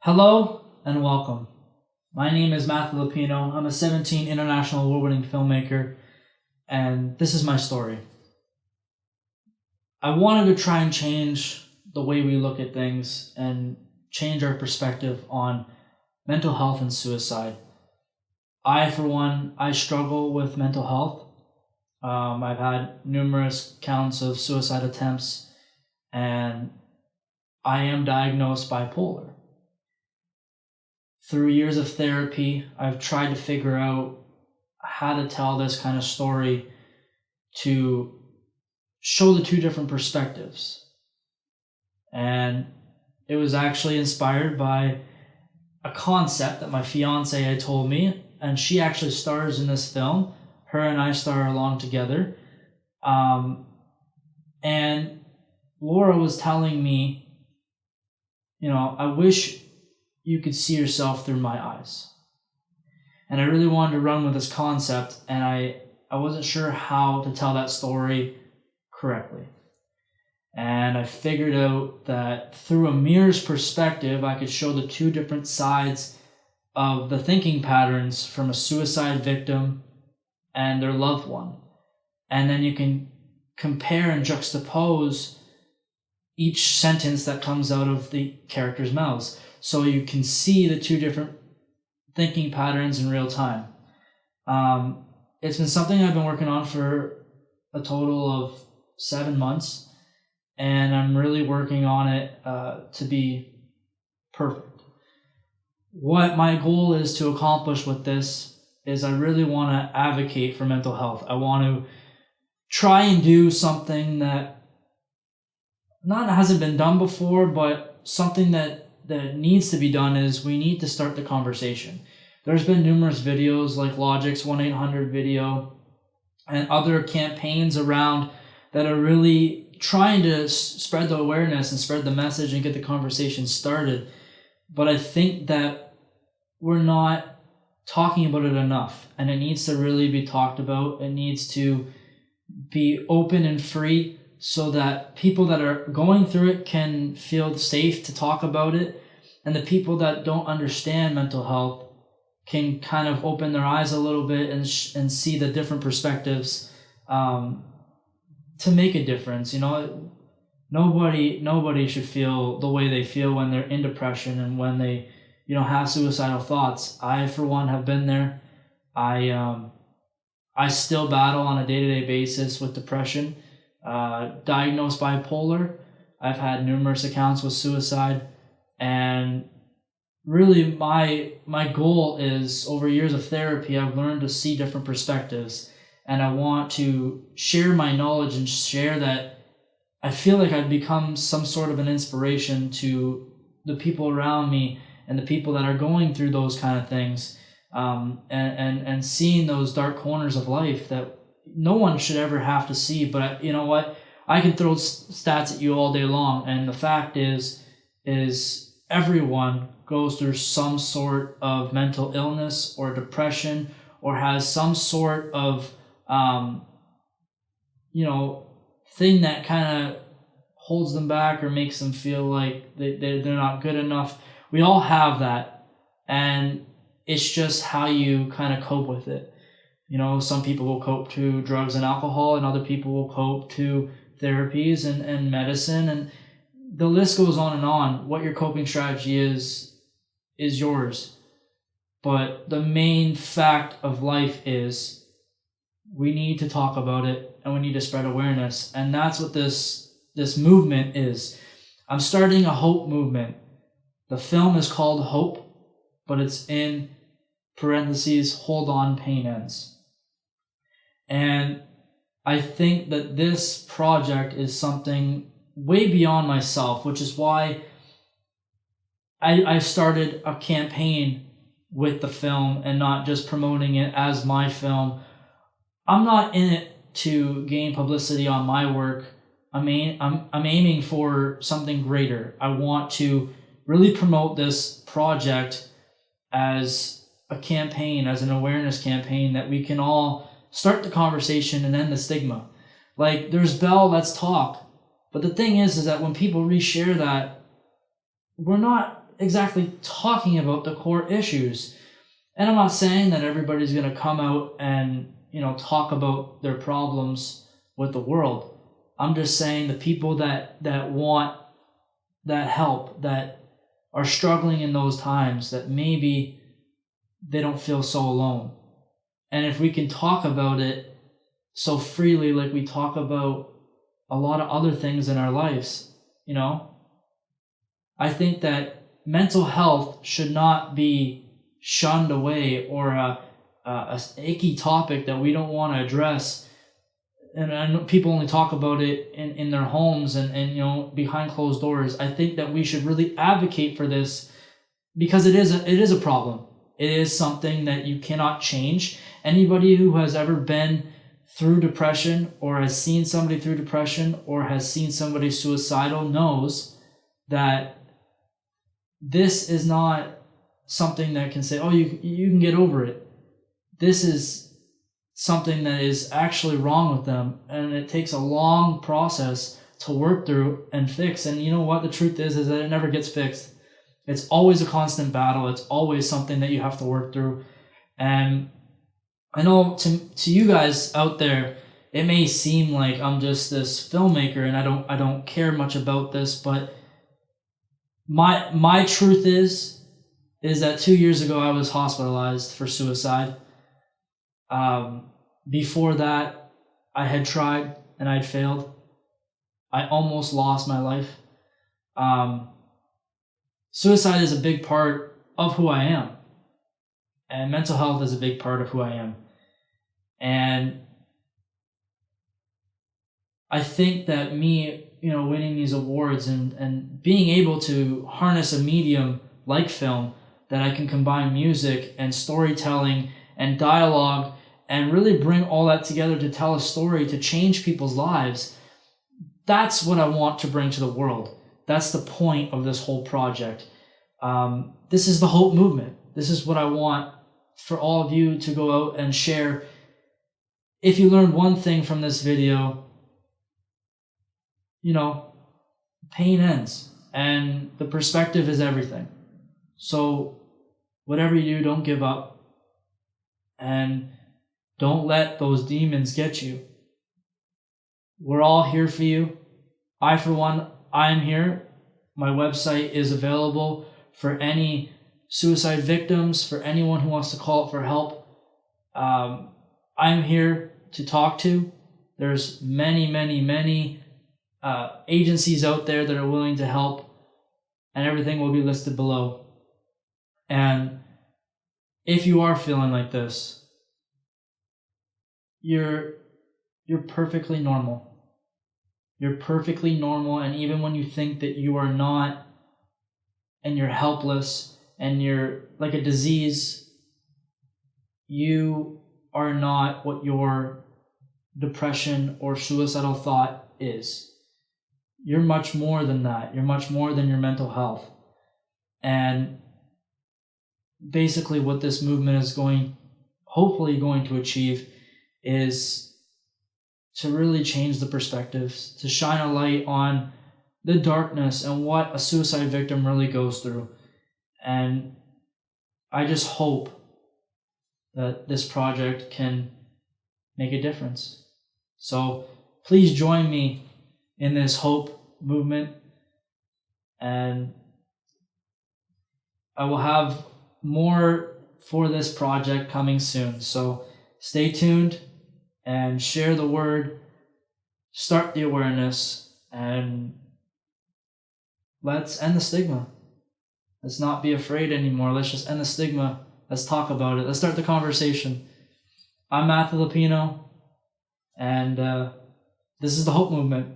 Hello and welcome. My name is Matthew Lupino. I'm a 17 international award-winning filmmaker, and this is my story. I wanted to try and change the way we look at things and change our perspective on mental health and suicide. For one, I struggle with mental health. I've had numerous counts of suicide attempts, and I am diagnosed bipolar. Through years of therapy, I've tried to figure out how to tell this kind of story to show the two different perspectives. And it was actually inspired by a concept that my fiance had told me, and she actually stars in this film. Her and I star along together. And Laura was telling me, I wish you could see yourself through my eyes. And I really wanted to run with this concept, and I wasn't sure how to tell that story correctly. And I figured out that through a mirror's perspective, I could show the two different sides of the thinking patterns from a suicide victim and their loved one. And then you can compare and juxtapose each sentence that comes out of the characters' mouths, so you can see the two different thinking patterns in real time. It's been something I've been working on for a total of 7 months, and I'm really working on it to be perfect. What my goal is to accomplish with this is I really want to advocate for mental health. I want to try and do something that hasn't been done before, but something that needs to be done is we need to start the conversation. There's been numerous videos like Logic's 1-800 video and other campaigns around that are really trying to spread the awareness and spread the message and get the conversation started. But I think that we're not talking about it enough, and it needs to really be talked about. It needs to be open and free, so that people that are going through it can feel safe to talk about it, and the people that don't understand mental health can kind of open their eyes a little bit and see the different perspectives to make a difference. Nobody should feel the way they feel when they're in depression and when they have suicidal thoughts. I, for one, have been there. I still battle on a day-to-day basis with depression. Diagnosed bipolar. I've had numerous accounts with suicide, and really my goal is, over years of therapy, I've learned to see different perspectives, and I want to share my knowledge and share that I feel like I've become some sort of an inspiration to the people around me and the people that are going through those kind of things, and seeing those dark corners of life that no one should ever have to see. But you know what? I can throw stats at you all day long, and the fact is everyone goes through some sort of mental illness or depression, or has some sort of thing that kind of holds them back or makes them feel like they're not good enough. We all have that, and it's just how you kind of cope with it. Some people will cope to drugs and alcohol, and other people will cope to therapies and medicine, and the list goes on and on. What your coping strategy is yours. But the main fact of life is we need to talk about it, and we need to spread awareness. And that's what this movement is. I'm starting a hope movement. The film is called Hope, but it's in parentheses, hold on, pain ends. And I think that this project is something way beyond myself, which is why I started a campaign with the film and not just promoting it as my film. I'm not in it to gain publicity on my work. I'm aiming for something greater. I want to really promote this project as a campaign, as an awareness campaign, that we can all start the conversation and end the stigma. Like, there's Bell, let's talk. But the thing is that when people reshare that, we're not exactly talking about the core issues. And I'm not saying that everybody's going to come out and, talk about their problems with the world. I'm just saying the people that want that help, that are struggling in those times, that maybe they don't feel so alone. And if we can talk about it so freely, like we talk about a lot of other things in our lives, I think that mental health should not be shunned away or a icky topic that we don't want to address. And I know people only talk about it in their homes and behind closed doors. I think that we should really advocate for this because it is a problem. It is something that you cannot change. Anybody who has ever been through depression or has seen somebody through depression or has seen somebody suicidal knows that this is not something that can say, oh, you can get over it. This is something that is actually wrong with them, and it takes a long process to work through and fix. And you know what? The truth is that it never gets fixed. It's always a constant battle. It's always something that you have to work through. And I know to you guys out there, it may seem like I'm just this filmmaker and I don't care much about this, but my truth is that 2 years ago I was hospitalized for suicide. Before that, I had tried and I'd failed. I almost lost my life. Suicide is a big part of who I am, and mental health is a big part of who I am. And I think that me, winning these awards and being able to harness a medium like film that I can combine music and storytelling and dialogue and really bring all that together to tell a story, to change people's lives, that's what I want to bring to the world. That's the point of this whole project. This is the Hope Movement. This is what I want for all of you to go out and share. If you learned one thing from this video, pain ends and the perspective is everything. So whatever you do, don't give up and don't let those demons get you. We're all here for you. I, for one, I'm here. My website is available for any suicide victims, for anyone who wants to call up for help. I'm here to talk to. There's many, many, many agencies out there that are willing to help, and everything will be listed below. And if you are feeling like this, you're perfectly normal. You're perfectly normal, and even when you think that you are not, and you're helpless, and you're like a disease, you are not what your depression or suicidal thought is. You're much more than that. You're much more than your mental health. And basically what this movement is hopefully going to achieve is to really change the perspectives, to shine a light on the darkness and what a suicide victim really goes through. And I just hope that this project can make a difference. So please join me in this Hope Movement, and I will have more for this project coming soon. So stay tuned and share the word, start the awareness, and let's end the stigma. Let's not be afraid anymore. Let's just end the stigma. Let's talk about it. Let's start the conversation. I'm Matthew Lupino, and this is the Hope Movement.